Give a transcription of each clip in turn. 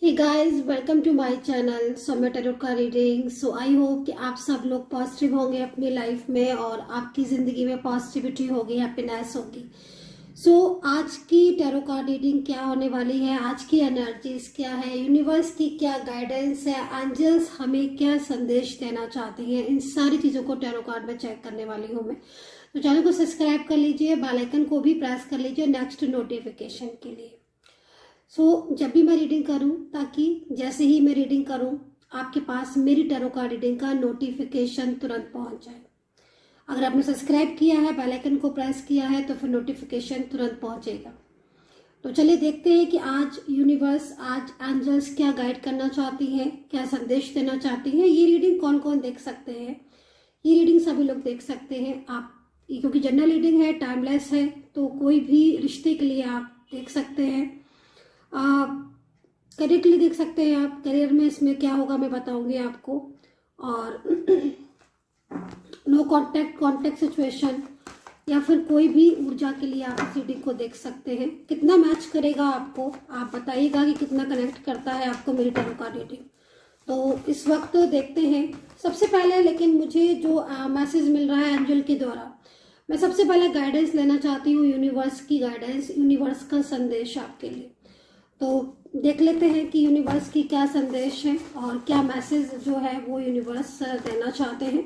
Hey guys, welcome to my channel Soumya tarot का reading. So I hope कि आप सब लोग पॉजिटिव होंगे अपनी लाइफ में और आपकी ज़िंदगी में पॉजिटिविटी होगी, हैप्पीनेस होगी। सो आज की टैरो का रीडिंग क्या होने वाली है, आज की एनर्जीज क्या है, यूनिवर्स की क्या गाइडेंस है, एंजल्स हमें क्या संदेश देना चाहते हैं, इन सारी चीज़ों को टैरो कार्ड में चेक करने वाली हूँ मैं। तो चैनल को सब्सक्राइब कर लीजिए, बेल आइकन को भी प्रेस कर लीजिए नेक्स्ट नोटिफिकेशन के लिए। जब भी मैं रीडिंग करूं, ताकि जैसे ही मैं रीडिंग करूं आपके पास मेरी टैरो कार्ड रीडिंग का नोटिफिकेशन तुरंत पहुंच जाए। अगर आपने सब्सक्राइब किया है, बेल आइकन को प्रेस किया है, तो फिर नोटिफिकेशन तुरंत पहुंचेगा। तो चलिए देखते हैं कि आज यूनिवर्स, आज एंजल्स क्या गाइड करना चाहती हैं, क्या संदेश देना चाहती हैं। ये रीडिंग कौन कौन देख सकते हैं? ये रीडिंग सभी लोग देख सकते हैं आप, क्योंकि जनरल रीडिंग है, टाइमलेस है, तो कोई भी रिश्ते के लिए आप देख सकते हैं। करियर के लिए देख सकते हैं आप, करियर में इसमें क्या होगा मैं बताऊंगी आपको। और नो कांटेक्ट, कांटेक्ट सिचुएशन, या फिर कोई भी ऊर्जा के लिए आप इस रीडिंग को देख सकते हैं। कितना मैच करेगा आपको, आप बताइएगा कि कितना कनेक्ट करता है आपको मेरी टैरो का रीडिंग। तो इस वक्त देखते हैं। सबसे पहले लेकिन मुझे जो मैसेज मिल रहा है एंजल के द्वारा, मैं सबसे पहले गाइडेंस लेना चाहती हूँ, यूनिवर्स की गाइडेंस, यूनिवर्स का संदेश आपके लिए। तो देख लेते हैं कि यूनिवर्स की क्या संदेश है और क्या मैसेज जो है वो यूनिवर्स देना चाहते हैं।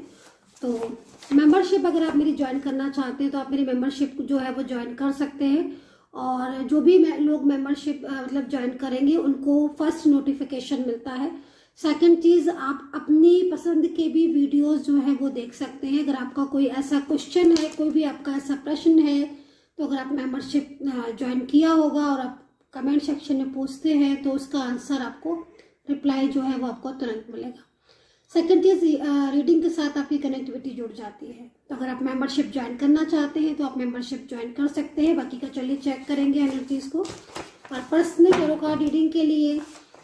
तो मेंबरशिप अगर आप मेरी ज्वाइन करना चाहते हैं तो आप मेरी मेंबरशिप जो है वो ज्वाइन कर सकते हैं। और जो भी लोग मेंबरशिप मतलब ज्वाइन करेंगे उनको फर्स्ट नोटिफिकेशन मिलता है। सेकंड चीज़, आप अपनी पसंद के भी वीडियोस जो है वो देख सकते हैं। अगर आपका कोई ऐसा क्वेश्चन है, कोई भी आपका ऐसा प्रश्न है, तो अगर आप मेंबरशिप ज्वाइन किया होगा और आप कमेंट सेक्शन में पूछते हैं तो उसका आंसर आपको, रिप्लाई जो है वो आपको तुरंत मिलेगा। सेकंड चीज़, रीडिंग के साथ आपकी कनेक्टिविटी जुड़ जाती है। तो अगर आप मेंबरशिप ज्वाइन करना चाहते हैं तो आप मेंबरशिप ज्वाइन कर सकते हैं। बाकी का चलिए चेक करेंगे एनर्जीज को। और पर्सनल टैरो कार्ड रीडिंग के लिए,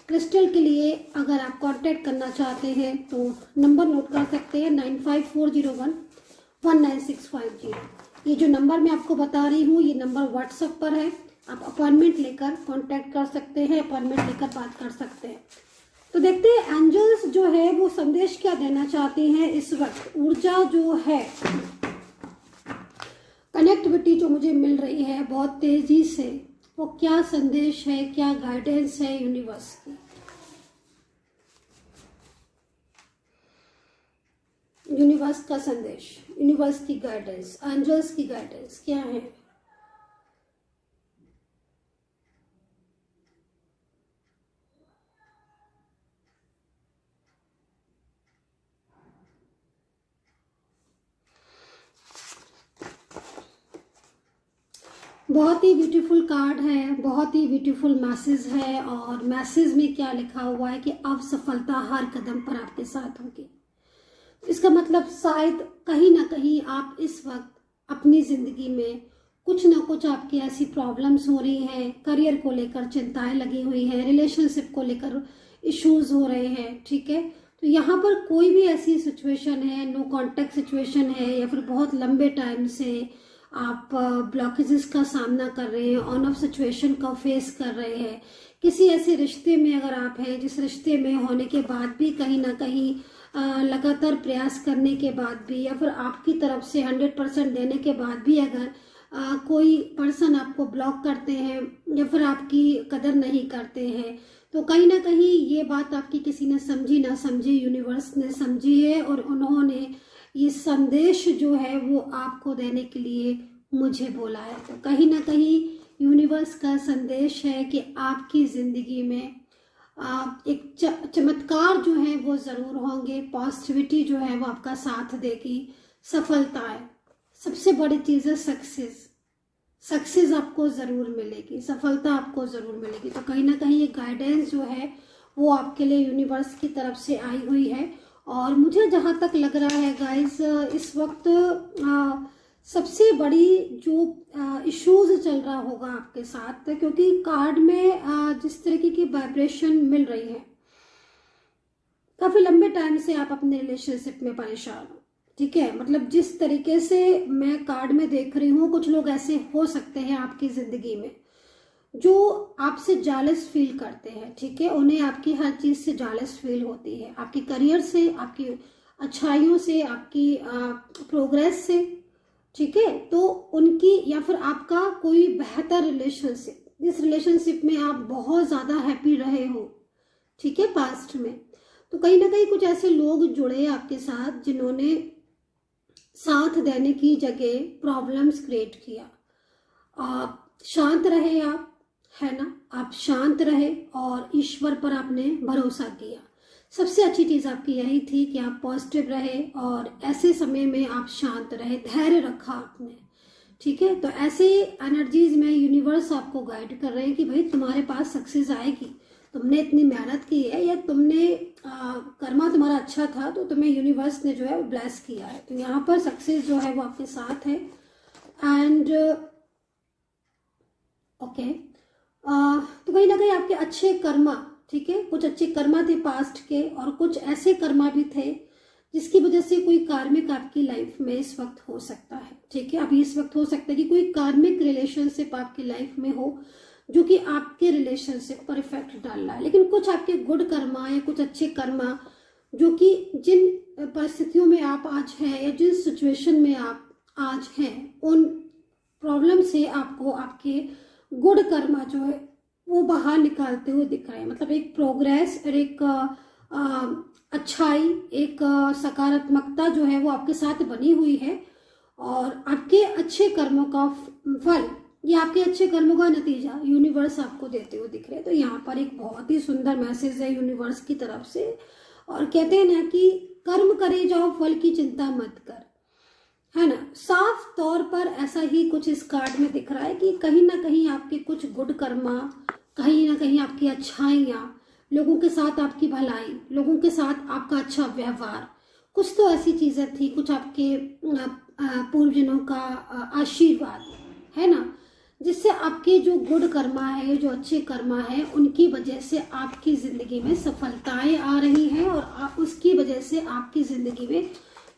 क्रिस्टल के लिए अगर आप कांटेक्ट करना चाहते हैं तो नंबर नोट कर सकते हैं 9540119650। ये जो नंबर मैं आपको बता रही हूँ, ये नंबर व्हाट्सएप पर है। आप अपॉइंटमेंट लेकर कांटेक्ट कर सकते हैं, अपॉइंटमेंट लेकर बात कर सकते हैं। तो देखते हैं एंजल्स जो है वो संदेश क्या देना चाहते हैं इस वक्त। ऊर्जा जो है, कनेक्टिविटी जो मुझे मिल रही है बहुत तेजी से, वो क्या संदेश है, क्या गाइडेंस है यूनिवर्स की। यूनिवर्स का संदेश, यूनिवर्स की गाइडेंस, एंजल्स की गाइडेंस क्या है। बहुत ही ब्यूटीफुल कार्ड है, बहुत ही ब्यूटीफुल मैसेज है। और मैसेज में क्या लिखा हुआ है कि अब सफलता हर कदम पर आपके साथ होगी। इसका मतलब शायद कहीं ना कहीं आप इस वक्त अपनी जिंदगी में कुछ ना कुछ आपकी ऐसी प्रॉब्लम्स हो रही हैं, करियर को लेकर चिंताएं लगी हुई हैं, रिलेशनशिप को लेकर इश्यूज हो रहे हैं, ठीक है। तो यहाँ पर कोई भी ऐसी सिचुएशन है, नो कांटेक्ट सिचुएशन है, या फिर बहुत लंबे टाइम से आप ब्लॉकेजेस का सामना कर रहे हैं, ऑन ऑफ सिचुएशन का फेस कर रहे हैं, किसी ऐसे रिश्ते में अगर आप हैं जिस रिश्ते में होने के बाद भी कहीं ना कहीं लगातार प्रयास करने के बाद भी, या फिर आपकी तरफ से 100% देने के बाद भी अगर कोई पर्सन आपको ब्लॉक करते हैं या फिर आपकी कदर नहीं करते हैं, तो कहीं ना कहीं ये बात आपकी किसी ने समझी ना समझी, यूनिवर्स ने समझी है और उन्होंने ये संदेश जो है वो आपको देने के लिए मुझे बोला है। तो कहीं ना कहीं यूनिवर्स का संदेश है कि आपकी ज़िंदगी में एक चमत्कार जो है वो ज़रूर होंगे। पॉजिटिविटी जो है वो आपका साथ देगी। सफलता है सबसे बड़ी चीज़ है, सक्सेस आपको ज़रूर मिलेगी, सफलता आपको ज़रूर मिलेगी। तो कहीं ना कहीं ये गाइडेंस जो है वो आपके लिए यूनिवर्स की तरफ से आई हुई है। और मुझे जहाँ तक लग रहा है गाइस, इस वक्त सबसे बड़ी जो इश्यूज चल रहा होगा आपके साथ, क्योंकि कार्ड में जिस तरीके की वाइब्रेशन मिल रही है, काफ़ी लंबे टाइम से आप अपने रिलेशनशिप में परेशान हो, ठीक है। मतलब जिस तरीके से मैं कार्ड में देख रही हूँ, कुछ लोग ऐसे हो सकते हैं आपकी ज़िंदगी में जो आपसे जालस फील करते हैं, ठीक है, उन्हें आपकी हर चीज से जालस फील होती है, आपके करियर से, आपकी अच्छाइयों से, आपकी प्रोग्रेस से, ठीक है। तो उनकी या फिर आपका कोई बेहतर रिलेशनशिप, जिस रिलेशनशिप में आप बहुत ज्यादा हैप्पी रहे हो, ठीक है, पास्ट में, तो कहीं ना कहीं कुछ ऐसे लोग जुड़े आपके साथ जिन्होंने साथ देने की जगह प्रॉब्लम्स क्रिएट किया। आप शांत रहे, आप, है ना, आप शांत रहे और ईश्वर पर आपने भरोसा किया। सबसे अच्छी चीज आपकी यही थी कि आप पॉजिटिव रहे और ऐसे समय में आप शांत रहे, धैर्य रखा आपने, ठीक है। तो ऐसे एनर्जीज में यूनिवर्स आपको गाइड कर रहे हैं कि भाई तुम्हारे पास सक्सेस आएगी, तुमने इतनी मेहनत की है, या तुमने कर्मा तुम्हारा अच्छा था तो तुम्हें यूनिवर्स ने जो है वो ब्लेस किया है। तो यहाँ पर सक्सेस जो है वो आपके साथ है। एंड ओके, तो कहीं ना कहीं आपके अच्छे कर्मा, ठीक है, कुछ अच्छे कर्मा थे पास्ट के, और कुछ ऐसे कर्मा भी थे जिसकी वजह से कोई कार्मिक आपकी लाइफ में इस वक्त हो सकता है, ठीक है। अभी इस वक्त हो सकता है कि कोई कार्मिक रिलेशनशिप आपकी लाइफ में हो जो कि आपके रिलेशनशिप पर इफेक्ट डाल रहा है, लेकिन कुछ आपके गुड कर्मा या कुछ अच्छे कर्मा जो कि जिन परिस्थितियों में आप आज हैं या जिस सिचुएशन में आप आज हैं, उन प्रॉब्लम से आपको आपके गुड कर्मा जो है वो बाहर निकालते हुए दिख रहे हैं। मतलब एक प्रोग्रेस और एक अच्छाई, एक सकारात्मकता जो है वो आपके साथ बनी हुई है, और आपके अच्छे कर्मों का फल या आपके अच्छे कर्मों का नतीजा यूनिवर्स आपको देते हुए दिख रहे हैं। तो यहाँ पर एक बहुत ही सुंदर मैसेज है यूनिवर्स की तरफ से, और कहते हैं ना कि कर्म करे जाओ फल की चिंता मत कर, है ना। साफ तौर पर ऐसा ही कुछ इस कार्ड में दिख रहा है कि कहीं ना कहीं आपके कुछ गुड कर्मा, कहीं ना कहीं आपकी अच्छाइयाँ, लोगों के साथ आपकी भलाई, लोगों के साथ आपका अच्छा व्यवहार, कुछ तो ऐसी चीजें थी, कुछ आपके पूर्वजनों का आशीर्वाद, है ना, जिससे आपके जो गुड कर्मा है, जो अच्छे कर्मा है, उनकी वजह से आपकी जिंदगी में सफलताएं आ रही हैं, और उसकी वजह से आपकी जिंदगी में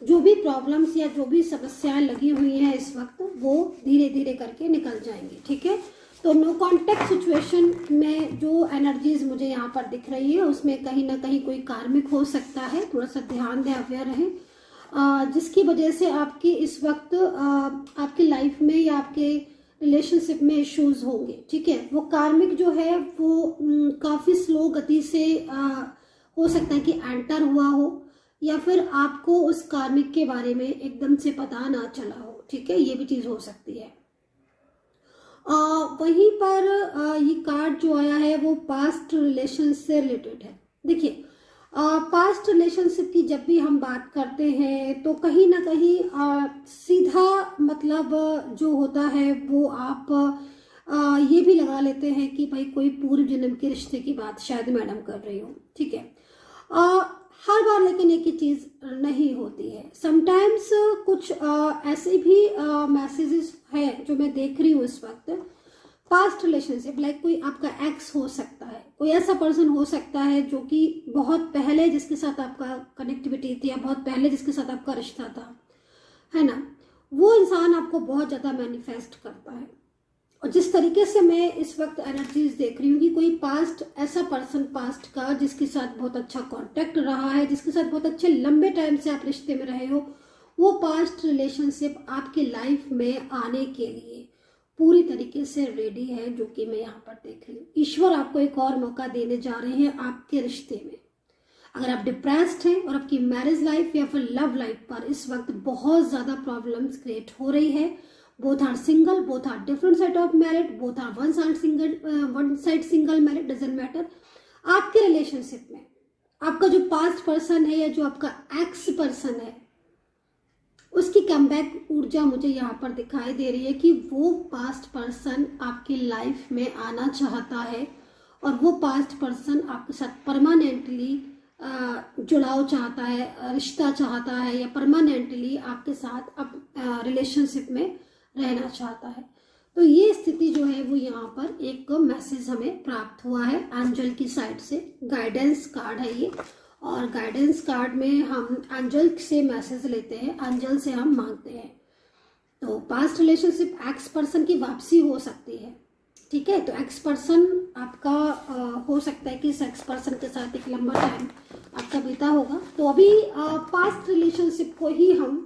जो भी प्रॉब्लम्स या जो भी समस्याएं लगी हुई हैं इस वक्त, वो धीरे धीरे करके निकल जाएंगी, ठीक है। तो नो कॉन्टेक्ट सिचुएशन में जो एनर्जीज मुझे यहाँ पर दिख रही है उसमें कहीं ना कहीं कोई कार्मिक हो सकता है, थोड़ा सा ध्यान दें, अवेयर रहें, जिसकी वजह से आपकी इस वक्त आपकी लाइफ में या आपके रिलेशनशिप में इश्यूज होंगे, ठीक है। वो कार्मिक जो है वो काफी स्लो गति से हो सकता है कि एंटर हुआ हो, या फिर आपको उस कार्मिक के बारे में एकदम से पता ना चला हो, ठीक है, ये भी चीज हो सकती है। वहीं पर ये कार्ड जो आया है वो पास्ट रिलेशन से रिलेटेड है। देखिए, पास्ट रिलेशनशिप की जब भी हम बात करते हैं तो कहीं ना कहीं सीधा मतलब जो होता है वो आप ये भी लगा लेते हैं कि भाई कोई पूर्व जन्म के रिश्ते की बात शायद मैडम कर रही हो, ठीक है। हर बार लेकिन एक ही चीज नहीं होती है। समटाइम्स कुछ ऐसे भी मैसेजेस है जो मैं देख रही हूँ इस वक्त, पास्ट रिलेशनशिप, लाइक कोई आपका एक्स हो सकता है, कोई ऐसा पर्सन हो सकता है जो कि बहुत पहले जिसके साथ आपका कनेक्टिविटी थी, या बहुत पहले जिसके साथ आपका रिश्ता था, है ना, वो इंसान आपको बहुत ज्यादा मैनिफेस्ट करता है। और जिस तरीके से मैं इस वक्त एनर्जीज देख रही हूँ कि कोई पास्ट ऐसा पर्सन पास्ट का जिसके साथ बहुत अच्छा कांटेक्ट रहा है, जिसके साथ बहुत अच्छे लंबे टाइम से आप रिश्ते में रहे हो, वो पास्ट रिलेशनशिप आपकी लाइफ में आने के लिए पूरी तरीके से रेडी है, जो कि मैं यहाँ पर देख रही हूँ। ईश्वर आपको एक और मौका देने जा रहे हैं आपके रिश्ते में। अगर आप डिप्रेस्ड हैं और आपकी मैरिज लाइफ या फिर लव लाइफ पर इस वक्त बहुत ज्यादा प्रॉब्लम्स क्रिएट हो रही है, both are single, both are different side of married, both are one side single married, doesn't matter, आपके रिलेशनशिप में आपका जो पास्ट पर्सन है या जो आपका एक्स पर्सन है, उसकी कमबैक ऊर्जा मुझे यहाँ पर दिखाई दे रही है कि वो पास्ट पर्सन आपकी लाइफ में आना चाहता है, और वो पास्ट पर्सन आपके साथ परमानेंटली जुड़ाव चाहता है, रिश्ता चाहता है, या परमानेंटली आपके साथ अब रिलेशनशिप में रहना चाहता है। तो ये स्थिति जो है वो यहाँ पर एक मैसेज हमें प्राप्त हुआ है एंजल की साइड से। गाइडेंस कार्ड है ये, और गाइडेंस कार्ड में हम एंजल से मैसेज लेते हैं, एंजल से हम मांगते हैं। तो पास्ट रिलेशनशिप एक्स पर्सन की वापसी हो सकती है, ठीक है। तो एक्स पर्सन आपका हो सकता है कि इस एक्स पर्सन के साथ एक लंबा टाइम आपका बीता होगा। तो अभी पास्ट रिलेशनशिप को ही हम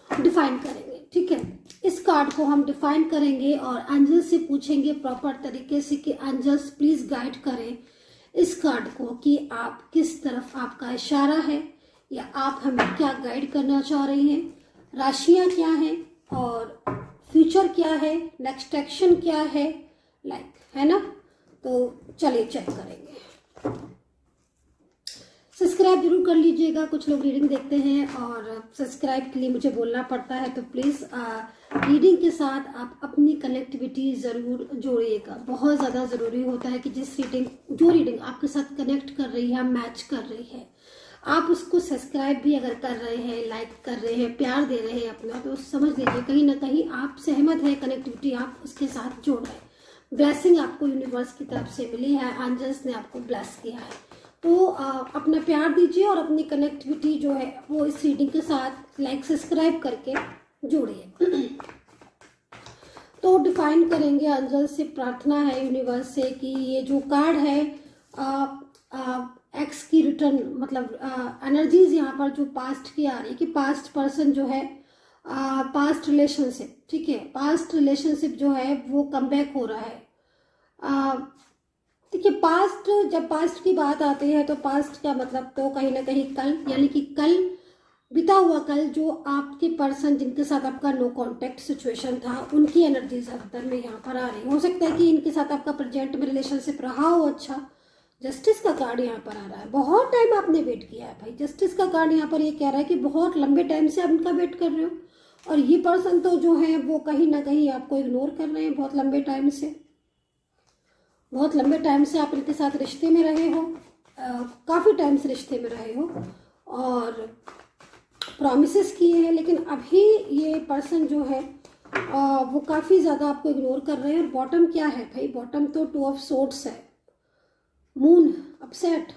डिफाइन करेंगे, ठीक है। इस कार्ड को हम डिफाइन करेंगे और एंजल से पूछेंगे प्रॉपर तरीके से कि एंजल्स प्लीज गाइड करें इस कार्ड को कि आप किस तरफ आपका इशारा है या आप हमें क्या गाइड करना चाह रही हैं, राशियां क्या हैं और फ्यूचर क्या है, नेक्स्ट एक्शन क्या है, लाइक, है ना। तो चलिए चेक करेंगे। सब्सक्राइब जरूर कर लीजिएगा। कुछ लोग रीडिंग देखते हैं और सब्सक्राइब के लिए मुझे बोलना पड़ता है, तो प्लीज़ रीडिंग के साथ आप अपनी कनेक्टिविटी ज़रूर जोड़िएगा। बहुत ज़्यादा ज़रूरी होता है कि जो रीडिंग आपके साथ कनेक्ट कर रही है, मैच कर रही है, आप उसको सब्सक्राइब भी अगर कर रहे हैं, लाइक कर रहे हैं, प्यार दे रहे हैं अपना, तो समझ लीजिए कहीं ना कहीं आप सहमत है, कनेक्टिविटी आप उसके साथ जोड़ रहे हैं। ब्लेसिंग आपको यूनिवर्स की तरफ से मिली है, एंजल्स ने आपको ब्लेस किया है। तो अपना प्यार दीजिए और अपनी कनेक्टिविटी जो है वो इस रीडिंग के साथ लाइक सब्सक्राइब करके जोड़िए। तो डिफाइन करेंगे, एंजल से प्रार्थना है यूनिवर्स से कि ये जो कार्ड है एक्स की रिटर्न, मतलब एनर्जीज यहाँ पर जो पास्ट की आ रही है कि पास्ट पर्सन जो है, पास्ट रिलेशनशिप, ठीक है, पास्ट रिलेशनशिप जो है वो कम बैक हो रहा है। देखिए पास्ट, जब पास्ट की बात आती है तो पास्ट का मतलब तो कहीं ना कहीं कल, यानी कि कल बीता हुआ कल जो आपके पर्सन जिनके साथ आपका नो कांटेक्ट सिचुएशन था, उनकी एनर्जी ज़्यादातर में यहाँ पर आ रही हो सकता है कि इनके साथ आपका प्रेजेंट में रिलेशनशिप रहा हो। अच्छा, जस्टिस का कार्ड यहाँ पर आ रहा है। बहुत टाइम आपने वेट किया है भाई। जस्टिस का कार्ड यहाँ पर ये कह रहा है कि बहुत लंबे टाइम से आप इनका वेट कर रहे हो और ये पर्सन तो जो है वो कहीं ना कहीं आपको इग्नोर कर रहे हैं बहुत लंबे टाइम से। बहुत लंबे टाइम से आप इनके साथ रिश्ते में रहे हो, काफ़ी टाइम से रिश्ते में रहे हो और प्रॉमिसेस किए हैं, लेकिन अभी ये पर्सन जो है वो काफ़ी ज़्यादा आपको इग्नोर कर रहे हैं। और बॉटम क्या है भाई? बॉटम तो 2 ऑफ सोर्ड्स है, moon, upset,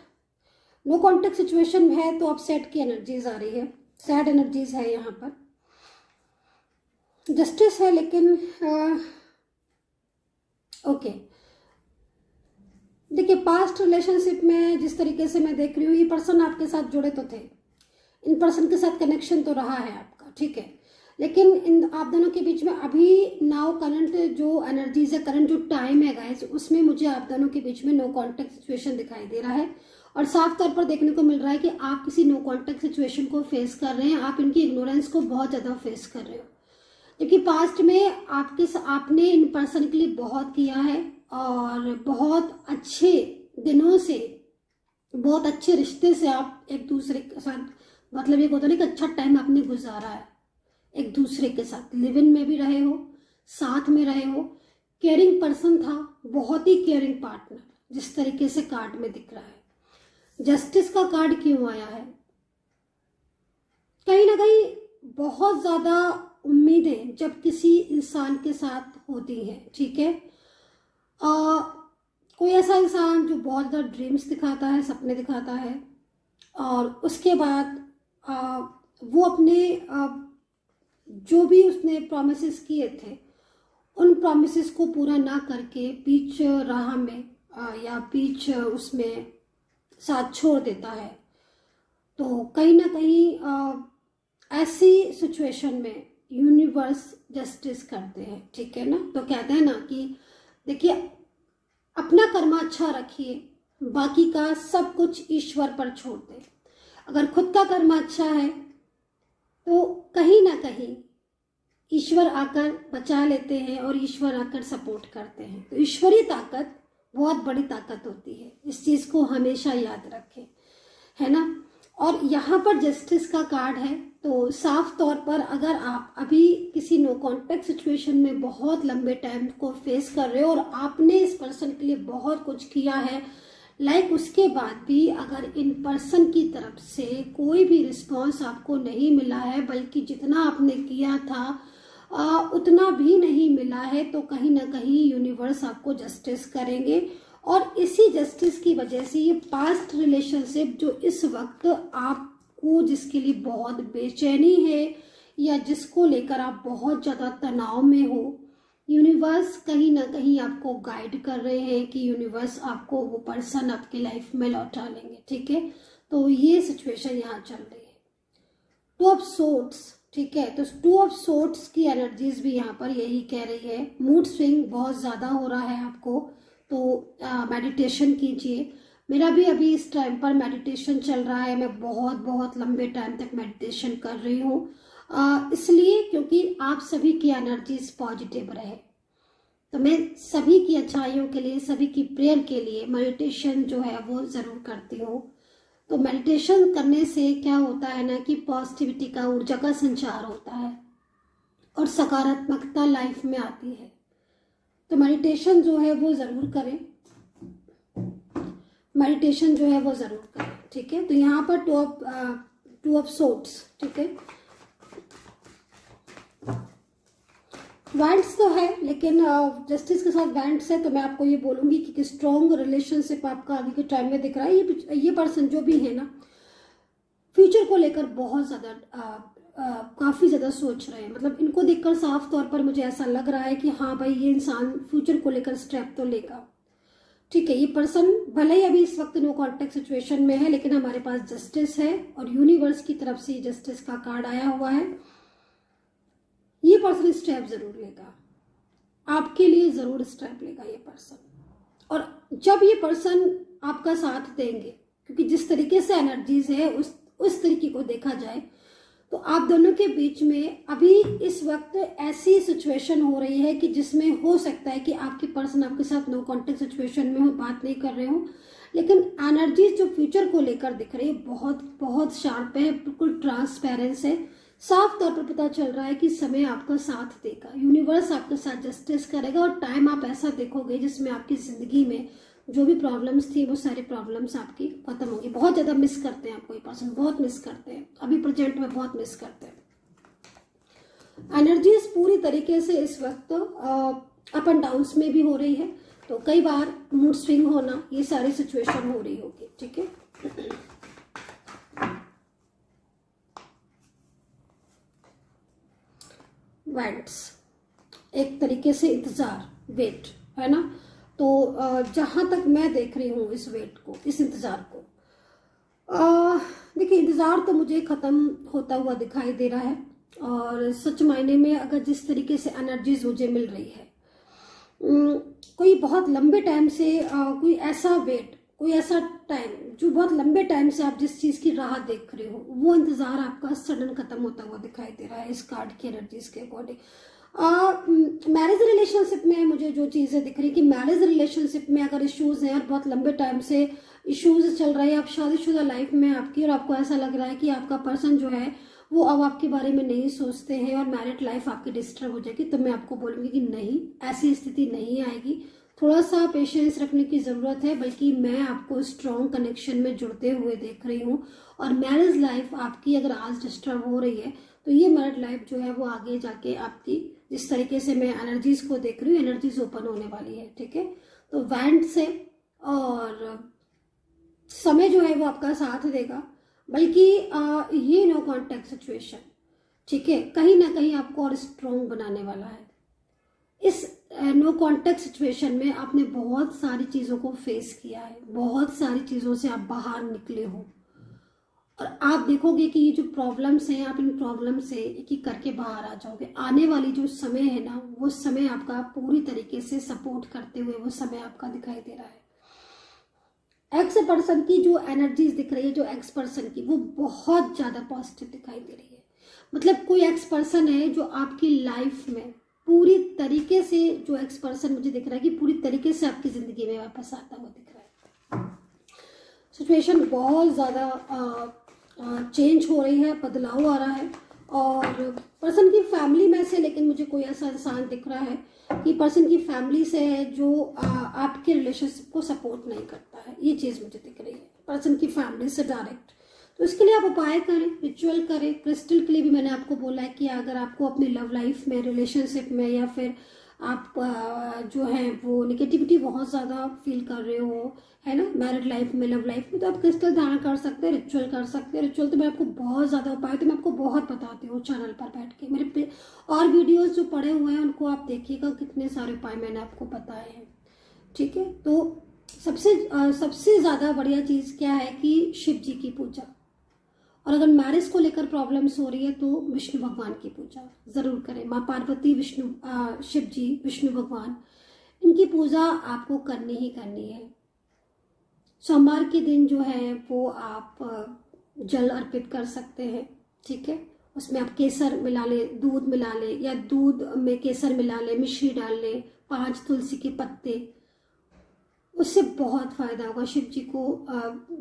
no contact situation में है तो अपसेट की एनर्जीज आ रही है, सैड एनर्जीज है यहाँ पर। जस्टिस है लेकिन ओके। देखिए पास्ट रिलेशनशिप में जिस तरीके से मैं देख रही हूँ, ये पर्सन आपके साथ जुड़े तो थे, इन पर्सन के साथ कनेक्शन तो रहा है आपका, ठीक है, लेकिन इन आप दोनों के बीच में अभी नाउ करंट जो एनर्जीज है, करंट जो टाइम है गाइस, उसमें मुझे आप दोनों के बीच में नो कांटेक्ट सिचुएशन दिखाई दे रहा है और साफ तौर पर देखने को मिल रहा है कि आप किसी नो कांटेक्ट सिचुएशन को फेस कर रहे हैं। आप इनकी इग्नोरेंस को बहुत ज़्यादा फेस कर रहे हो, क्योंकि पास्ट में आपने इन पर्सन के लिए बहुत किया है और बहुत अच्छे दिनों से, बहुत अच्छे रिश्ते से आप एक दूसरे के साथ, मतलब ये होता नहीं कि अच्छा टाइम आपने गुजारा है एक दूसरे के साथ, लिव इन में भी रहे हो, साथ में रहे हो, केयरिंग पर्सन था, बहुत ही केयरिंग पार्टनर, जिस तरीके से कार्ड में दिख रहा है। जस्टिस का कार्ड क्यों आया है? कहीं ना कहीं बहुत ज्यादा उम्मीदें जब किसी इंसान के साथ होती हैं, ठीक है, कोई ऐसा इंसान जो बहुत ज़्यादा ड्रीम्स दिखाता है, सपने दिखाता है और उसके बाद वो अपने जो भी उसने प्रॉमिसेस किए थे उन प्रॉमिसेस को पूरा ना करके बीच राह में या बीच उसमें साथ छोड़ देता है। तो कहीं ना कहीं ऐसी सिचुएशन में यूनिवर्स जस्टिस करते हैं, ठीक है ना। तो कहते हैं ना कि देखिए अपना कर्म अच्छा रखिए, बाकी का सब कुछ ईश्वर पर छोड़ दें। अगर खुद का कर्म अच्छा है तो कहीं ना कहीं ईश्वर आकर बचा लेते हैं और ईश्वर आकर सपोर्ट करते हैं। तो ईश्वरीय ताकत बहुत बड़ी ताकत होती है, इस चीज़ को हमेशा याद रखें, है ना। और यहाँ पर जस्टिस का कार्ड है, तो साफ तौर पर अगर आप अभी किसी नो कॉन्टेक्ट सिचुएशन में बहुत लंबे टाइम को फेस कर रहे हो और आपने इस पर्सन के लिए बहुत कुछ किया है, लाइक उसके बाद भी अगर इन पर्सन की तरफ से कोई भी रिस्पॉन्स आपको नहीं मिला है, बल्कि जितना आपने किया था उतना भी नहीं मिला है, तो कहीं ना कहीं यूनिवर्स आपको जस्टिस करेंगे। और इसी जस्टिस की वजह से ये पास्ट रिलेशनशिप जो इस वक्त आपको, जिसके लिए बहुत बेचैनी है या जिसको लेकर आप बहुत ज़्यादा तनाव में हो यूनिवर्स कहीं ना कहीं आपको गाइड कर रहे हैं कि यूनिवर्स आपको वो पर्सन आपके लाइफ में लौटा लेंगे, ठीक है। तो ये सिचुएशन यहाँ चल रही है। टू ऑफ सोर्ड्स, ठीक है, तो टू ऑफ सोर्ड्स की एनर्जीज भी यहाँ पर यही कह रही है। मूड स्विंग बहुत ज़्यादा हो रहा है आपको, तो मेडिटेशन कीजिए। मेरा भी अभी इस टाइम पर मेडिटेशन चल रहा है। मैं बहुत बहुत लंबे टाइम तक मेडिटेशन कर रही हूँ, इसलिए क्योंकि आप सभी की एनर्जीज पॉजिटिव रहे। तो मैं सभी की अच्छाइयों के लिए, सभी की प्रेयर के लिए मेडिटेशन जो है वो ज़रूर करती हूँ। तो मेडिटेशन करने से क्या होता है ना कि पॉजिटिविटी का, ऊर्जा का संचार होता है और सकारात्मकता लाइफ में आती है। तो मेडिटेशन जो है वो ज़रूर करें, मेडिटेशन जो है वो ज़रूर करें, ठीक है। तो यहाँ पर टू ऑफ सोर्ड्स, ठीक है, वैंड्स तो है, लेकिन जस्टिस के साथ वैंड्स है। तो मैं आपको ये बोलूँगी कि स्ट्रॉन्ग रिलेशनशिप आपका आगे के टाइम में दिख रहा है। ये पर्सन जो भी है ना, फ्यूचर को लेकर बहुत ज़्यादा काफ़ी ज़्यादा सोच रहे हैं। मतलब इनको देखकर साफ तौर पर मुझे ऐसा लग रहा है कि हाँ भाई, ये इंसान फ्यूचर को लेकर स्टेप तो लेगा, ठीक है। ये पर्सन भले ही अभी इस वक्त नो कॉन्टेक्ट सिचुएशन में है, लेकिन हमारे पास जस्टिस है और यूनिवर्स की तरफ से जस्टिस का कार्ड आया हुआ है। ये पर्सन स्टेप जरूर लेगा, आपके लिए जरूर स्टेप लेगा ये पर्सन। और जब ये पर्सन आपका साथ देंगे, क्योंकि जिस तरीके से एनर्जीज है उस तरीके को देखा जाए तो आप दोनों के बीच में अभी इस वक्त ऐसी सिचुएशन हो रही है कि जिसमें हो सकता है कि आपके पर्सन आपके साथ नो कॉन्टेक्ट सिचुएशन में हो, बात नहीं कर रहे हो, लेकिन एनर्जीज जो फ्यूचर को लेकर दिख रही है बहुत बहुत शार्प है, बिल्कुल ट्रांसपेरेंस है। साफ तौर पर पता चल रहा है कि समय आपका साथ देगा, यूनिवर्स आपके साथ जस्टिस करेगा और टाइम आप ऐसा देखोगे जिसमें आपकी जिंदगी में जो भी प्रॉब्लम्स थी वो सारी प्रॉब्लम्स आपकी खत्म होगी। बहुत ज़्यादा मिस करते हैं आपको ये पर्सन, बहुत मिस करते हैं, अभी प्रेजेंट में बहुत मिस करते हैं। एनर्जीज पूरी तरीके से इस वक्त अप एंड डाउन्स में भी हो रही है, तो कई बार मूड स्विंग होना, ये सारी सिचुएशन हो रही होगी, ठीक है। वैंड्स एक तरीके से इंतजार, वेट है ना। तो जहां तक मैं देख रही हूँ इस वेट को, इस इंतजार को, देखिए इंतजार तो मुझे खत्म होता हुआ दिखाई दे रहा है। और सच मायने में अगर जिस तरीके से एनर्जीज मुझे मिल रही है, कोई बहुत लंबे टाइम से कोई ऐसा वेट, कोई ऐसा टाइम जो बहुत लंबे टाइम से आप जिस चीज की राह देख रहे हो, वो इंतजार आपका सडन खत्म होता हुआ दिखाई दे रहा है इस कार्ड की एनर्जीज के अकॉर्डिंग। मैरिज रिलेशनशिप में मुझे जो चीज़ें दिख रही है कि मैरिज रिलेशनशिप में अगर इश्यूज हैं और बहुत लंबे टाइम से इश्यूज चल रहे हैं, आप शादीशुदा लाइफ में आपकी, और आपको ऐसा लग रहा है कि आपका पर्सन जो है वो अब आपके बारे में नहीं सोचते हैं और मैरिड लाइफ आपकी डिस्टर्ब हो जाएगी, तो मैं आपको बोलूँगी कि नहीं, ऐसी स्थिति नहीं आएगी। थोड़ा सा पेशेंस रखने की ज़रूरत है, बल्कि मैं आपको स्ट्रॉन्ग कनेक्शन में जुड़ते हुए देख रही हूँ। और मैरिज लाइफ आपकी अगर आज डिस्टर्ब हो रही है तो ये मैरिड लाइफ जो है वो आगे जाके आपकी, जिस तरीके से मैं एनर्जीज को देख रही हूँ, एनर्जीज ओपन होने वाली है, ठीक है। तो वैंड से और समय जो है वो आपका साथ देगा, बल्कि ये नो कॉन्टैक्ट सिचुएशन, ठीक है, कहीं ना कहीं आपको और स्ट्रॉन्ग बनाने वाला है। इस नो कॉन्टैक्ट सिचुएशन में आपने बहुत सारी चीज़ों को फेस किया है, बहुत सारी चीज़ों से आप बाहर निकले हो, और आप देखोगे कि ये जो प्रॉब्लम्स हैं, आप इन प्रॉब्लम से एक एक करके बाहर आ जाओगे। आने वाली जो समय है ना, वो समय आपका पूरी तरीके से सपोर्ट करते हुए वो समय आपका दिखाई दे रहा है। एक्स पर्सन की जो एनर्जीज दिख रही है, जो एक्स पर्सन की, वो बहुत ज़्यादा पॉजिटिव दिखाई दे रही है। मतलब कोई एक्स पर्सन है जो आपकी लाइफ में पूरी तरीके से, जो एक्स पर्सन मुझे दिख रहा है कि पूरी तरीके से आपकी ज़िंदगी में वापस आता हुआ दिख रहा है। सिचुएशन बहुत ज़्यादा चेंज हो रही है, बदलाव आ रहा है। और पर्सन की फैमिली में से, लेकिन मुझे कोई ऐसा इंसान दिख रहा है कि पर्सन की फैमिली से है जो आपके रिलेशनशिप को सपोर्ट नहीं करता है, ये चीज़ मुझे दिख रही है पर्सन की फैमिली से डायरेक्ट। तो इसके लिए आप उपाय करें, रिचुअल करें। क्रिस्टल के लिए भी मैंने आपको बोला है कि अगर आपको अपनी लव लाइफ में, रिलेशनशिप में या फिर आप जो है वो निगेटिविटी बहुत ज़्यादा फील कर रहे हो, है ना, मैरिड लाइफ में, लव लाइफ में, तो आप क्रिस्टल धारण कर सकते हैं, रिचुअल कर सकते हैं। रिचुअल तो मैं आपको बहुत ज़्यादा उपाय तो मैं आपको बहुत बताती हूँ चैनल पर बैठ के। मेरे पे और वीडियोस जो पड़े हुए हैं उनको आप देखिएगा, कितने सारे उपाय मैंने आपको बताए हैं, ठीक है। तो सबसे ज़्यादा बढ़िया चीज़ क्या है कि शिव जी की पूजा, और अगर मैरिज को लेकर प्रॉब्लम्स हो रही है तो विष्णु भगवान की पूजा ज़रूर करें। माँ पार्वती, विष्णु, शिव जी, विष्णु भगवान, इनकी पूजा आपको करनी ही करनी है। सोमवार के दिन जो है वो आप जल अर्पित कर सकते हैं, ठीक है। उसमें आप केसर मिला ले, दूध मिला ले, या दूध में केसर मिला ले, मिश्री डाल ले, 5 तुलसी के पत्ते, उससे बहुत फायदा होगा। शिव जी को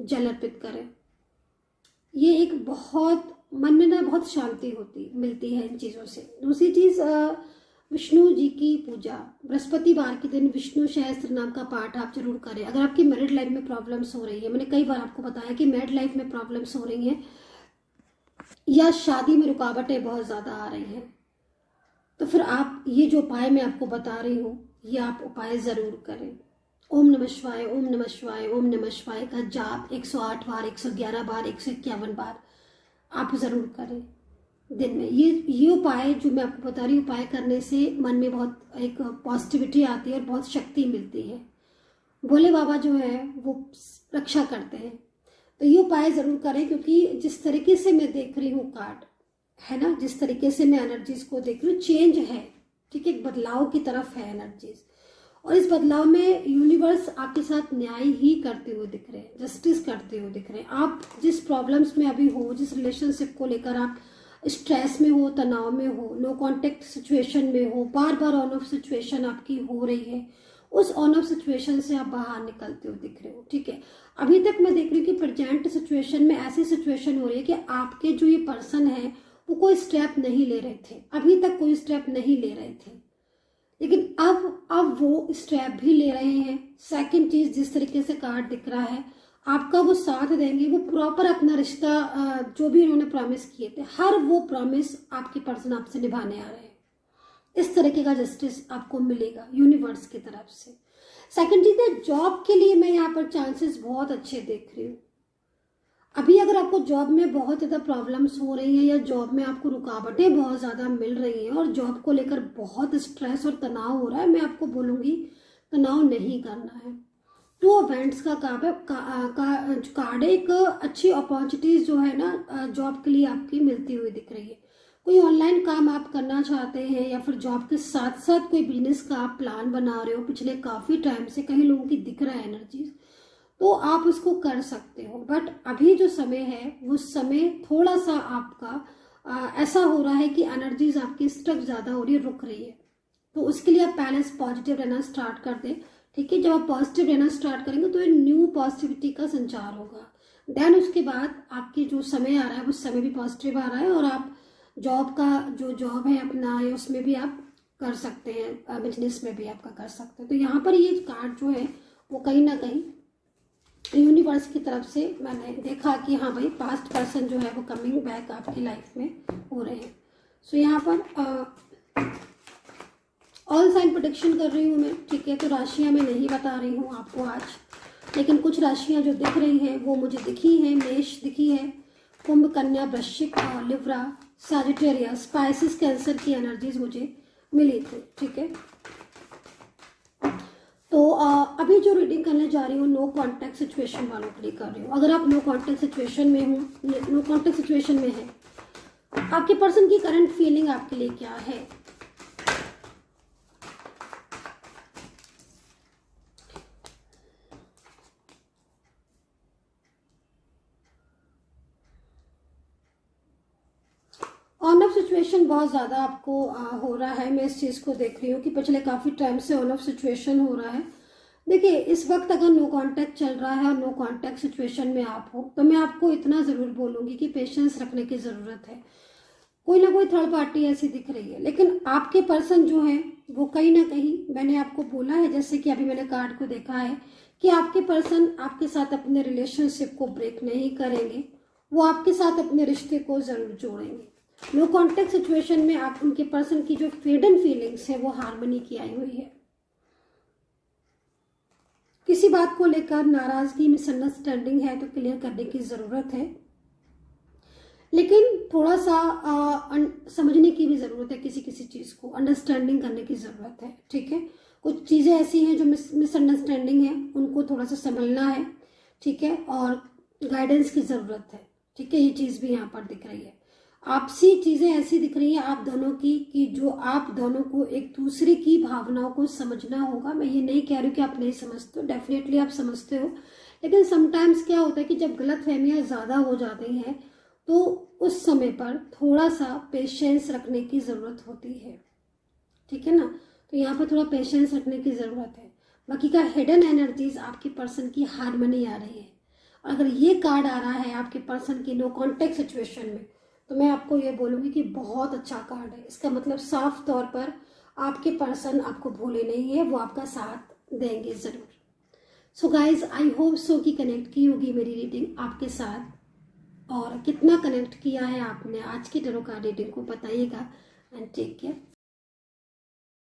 जल अर्पित करें। ये एक बहुत मन में ना बहुत शांति मिलती है इन चीज़ों से। दूसरी चीज़, विष्णु जी की पूजा, बृहस्पतिवार के दिन विष्णु सहस्त्र नाम का पाठ आप जरूर करें। अगर आपकी मैरिड लाइफ में प्रॉब्लम्स हो रही है, मैंने कई बार आपको बताया कि मैरिड लाइफ में प्रॉब्लम्स हो रही हैं या शादी में रुकावटें बहुत ज़्यादा आ रही हैं, तो फिर आप ये जो उपाय मैं आपको बता रही हूँ ये आप उपाय ज़रूर करें। ओम नमः शिवाय, ओम नमः शिवाय, ओम नमः शिवाय का जाप 108 बार, 111 बार, 151 बार आप ज़रूर करें दिन में। ये उपाय जो मैं आपको बता रही हूँ, उपाय करने से मन में बहुत एक पॉजिटिविटी आती है और बहुत शक्ति मिलती है। भोले बाबा जो है वो रक्षा करते हैं। तो ये उपाय ज़रूर करें, क्योंकि जिस तरीके से मैं देख रही हूँ कार्ड, है ना, जिस तरीके से मैं एनर्जीज को देख रही हूँ, चेंज है, ठीक है, एक बदलाव की तरफ है एनर्जीज, और इस बदलाव में यूनिवर्स आपके साथ न्याय ही करते हुए दिख रहे हैं, जस्टिस करते हुए दिख रहे हैं। आप जिस प्रॉब्लम्स में अभी हो, जिस रिलेशनशिप को लेकर आप स्ट्रेस में हो, तनाव में हो, नो कांटेक्ट सिचुएशन में हो, बार बार ऑन ऑफ सिचुएशन आपकी हो रही है, उस ऑन ऑफ सिचुएशन से आप बाहर निकलते हुए दिख रहे हो, ठीक है। अभी तक मैं देख रही हूँ कि प्रेजेंट सिचुएशन में ऐसी सिचुएशन हो रही है कि आपके जो ये पर्सन है वो कोई स्टेप नहीं ले रहे थे, अभी तक कोई स्टेप नहीं ले रहे थे, लेकिन अब वो स्टेप भी ले रहे हैं। सेकंड चीज, जिस तरीके से कार्ड दिख रहा है, आपका वो साथ देंगे, वो प्रॉपर अपना रिश्ता जो भी उन्होंने प्रॉमिस किए थे, हर वो प्रॉमिस आपके पर्सन आपसे निभाने आ रहे हैं। इस तरीके का जस्टिस आपको मिलेगा यूनिवर्स की तरफ से। सेकंड चीज है, जॉब के लिए मैं यहाँ पर चांसेस बहुत अच्छे देख रही हूँ। अभी अगर आपको जॉब में बहुत ज़्यादा प्रॉब्लम्स हो रही हैं या जॉब में आपको रुकावटें बहुत ज़्यादा मिल रही हैं और जॉब को लेकर बहुत स्ट्रेस और तनाव हो रहा है, मैं आपको बोलूँगी तनाव नहीं करना है। 2 ऑफ हैंड्स का कार्ड है, एक अच्छी अपॉर्चुनिटीज जो है ना जॉब के लिए आपकी मिलती हुई दिख रही है। कोई ऑनलाइन काम आप करना चाहते हैं या फिर जॉब के साथ साथ कोई बिजनेस का आप प्लान बना रहे हो, पिछले काफ़ी टाइम से कई लोगों की दिख रहा है एनर्जीज, तो आप उसको कर सकते हो। बट अभी जो समय है वो समय थोड़ा सा आपका ऐसा हो रहा है कि एनर्जीज आपकी स्ट्रक ज़्यादा हो रही है, रुक रही है, तो उसके लिए आप पहले पॉजिटिव रहना स्टार्ट कर दें, ठीक है। जब आप पॉजिटिव रहना स्टार्ट करेंगे तो ये न्यू पॉजिटिविटी का संचार होगा। देन उसके बाद आपकी जो समय आ रहा है उस समय भी पॉजिटिव आ रहा है, और आप जॉब का जो जॉब है अपना है उसमें भी आप कर सकते हैं, बिजनेस में भी आपका कर सकते हैं। तो यहाँ पर ये कार्ड जो है वो कहीं ना कहीं यूनिवर्स की तरफ से मैंने देखा कि हाँ भाई, पास्ट पर्सन जो है वो कमिंग बैक आपकी लाइफ में हो रहे हैं। सो यहाँ पर ऑल साइन प्रोटेक्शन कर रही हूँ मैं, ठीक है। तो राशियाँ मैं नहीं बता रही हूँ आपको आज, लेकिन कुछ राशियाँ जो दिख रही हैं वो मुझे दिखी हैं। मेष दिखी है, कुंभ, कन्या, वृश्चिक, लिब्रा, सैजिटेरियस, स्पाइसिस, कैंसर की एनर्जीज मुझे मिली थी, ठीक है। तो अभी जो रीडिंग करने जा रही हूँ नो कांटेक्ट सिचुएशन वालों के लिए कर रही हूँ। अगर आप नो कांटेक्ट सिचुएशन में हो, नो कांटेक्ट सिचुएशन में है, आपके पर्सन की करंट फीलिंग आपके लिए क्या है? ऑन ऑफ सिचुएशन बहुत ज़्यादा आपको हो रहा है। मैं इस चीज़ को देख रही हूँ कि पिछले काफ़ी टाइम से ऑन ऑफ सिचुएशन हो रहा है। देखिए, इस वक्त अगर नो कांटेक्ट चल रहा है और नो कांटेक्ट सिचुएशन में आप हो, तो मैं आपको इतना ज़रूर बोलूँगी कि पेशेंस रखने की ज़रूरत है। कोई ना कोई थर्ड पार्टी ऐसी दिख रही है, लेकिन आपके पर्सन जो है वो कहीं ना कहीं, मैंने आपको बोला है, जैसे कि अभी मैंने कार्ड को देखा है कि आपके पर्सन आपके साथ अपने रिलेशनशिप को ब्रेक नहीं करेंगे, वो आपके साथ अपने रिश्ते को ज़रूर जोड़ेंगे। लो कॉन्टेक्ट सिचुएशन में आप उनके पर्सन की जो फेडन फीलिंग्स है वो हार्मनी की आई हुई है। किसी बात को लेकर नाराजगी, मिसअंडरस्टैंडिंग है तो क्लियर करने की जरूरत है, लेकिन थोड़ा सा समझने की भी जरूरत है, किसी किसी चीज को अंडरस्टैंडिंग करने की जरूरत है। ठीक है, कुछ चीजें ऐसी हैं जो मिसअंडरस्टैंडिंग है, उनको थोड़ा सा संभलना है। ठीक है, और गाइडेंस की जरूरत है। ठीक है, ये चीज भी यहाँ पर दिख रही है। आपसी चीजें ऐसी दिख रही है आप दोनों की कि जो आप दोनों को एक दूसरे की भावनाओं को समझना होगा। मैं ये नहीं कह रही हूँ कि आप नहीं समझते हो, डेफिनेटली आप समझते हो, लेकिन समटाइम्स क्या होता है कि जब गलत फहमियाँ ज्यादा हो जाती हैं तो उस समय पर थोड़ा सा पेशेंस रखने की जरूरत होती है। ठीक है ना, तो यहाँ पर थोड़ा पेशेंस रखने की जरूरत है। बाकी का हिडन एनर्जीज आपके पर्सन की हार्मनी आ रही है। और अगर ये कार्ड आ रहा है आपके पर्सन की नो कॉन्टेक्ट सिचुएशन में, तो मैं आपको ये बोलूँगी कि बहुत अच्छा कार्ड है। इसका मतलब साफ तौर पर आपके पर्सन आपको भूले नहीं है, वो आपका साथ देंगे ज़रूर। So guys, I hope so कि कनेक्ट की होगी मेरी रीडिंग आपके साथ, और कितना कनेक्ट किया है आपने आज की टैरो कार्ड रीडिंग को बताइएगा। And take care.